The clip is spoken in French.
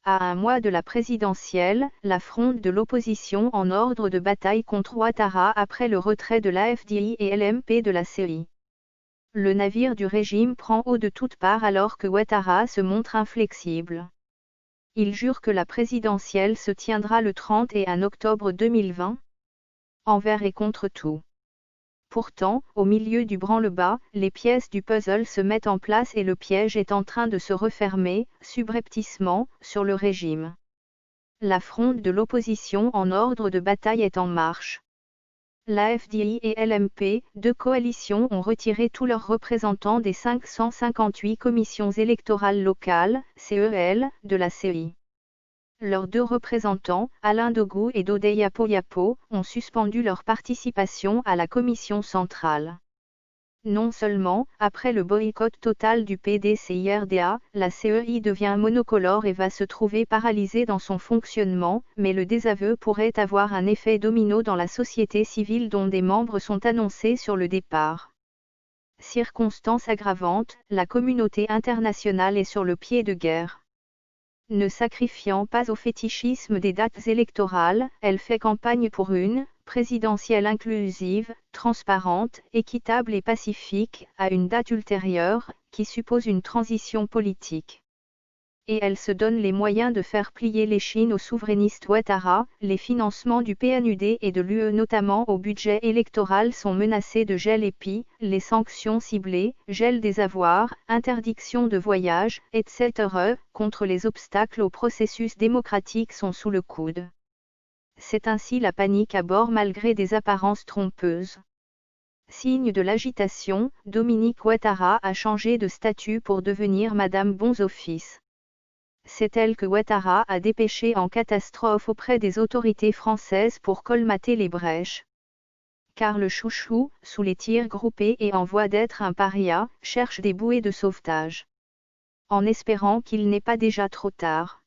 À un mois de la présidentielle, la fronde de l'opposition en ordre de bataille contre Ouattara après le retrait de l'AFDI et LMP de la CEI. Le navire du régime prend eau de toutes parts alors que Ouattara se montre inflexible. Il jure que la présidentielle se tiendra le 31 octobre 2020. Envers et contre tout. Pourtant, au milieu du branle-bas, les pièces du puzzle se mettent en place et le piège est en train de se refermer, subrepticement, sur le régime. La fronde de l'opposition en ordre de bataille est en marche. L'AFDI et LMP, deux coalitions, ont retiré tous leurs représentants des 558 commissions électorales locales, CEL, de la CEI. Leurs deux représentants, Alain Dogou et Dodé Yapo, ont suspendu leur participation à la commission centrale. Non seulement, après le boycott total du PDCIRDA, la CEI devient monocolore et va se trouver paralysée dans son fonctionnement, mais le désaveu pourrait avoir un effet domino dans la société civile dont des membres sont annoncés sur le départ. Circonstance aggravante, la communauté internationale est sur le pied de guerre. Ne sacrifiant pas au fétichisme des dates électorales, elle fait campagne pour une présidentielle inclusive, transparente, équitable et pacifique, à une date ultérieure, qui suppose une transition politique. Et elle se donne les moyens de faire plier l'échine aux souverainistes Ouattara. Les financements du PNUD et de l'UE notamment au budget électoral sont menacés de gel épi, les sanctions ciblées, gel des avoirs, interdiction de voyage, etc. contre les obstacles au processus démocratique sont sous le coude. C'est ainsi la panique à bord malgré des apparences trompeuses. Signe de l'agitation, Dominique Ouattara a changé de statut pour devenir Madame Bons Offices. C'est elle que Ouattara a dépêchée en catastrophe auprès des autorités françaises pour colmater les brèches. Car le chouchou, sous les tirs groupés et en voie d'être un paria, cherche des bouées de sauvetage. En espérant qu'il n'est pas déjà trop tard.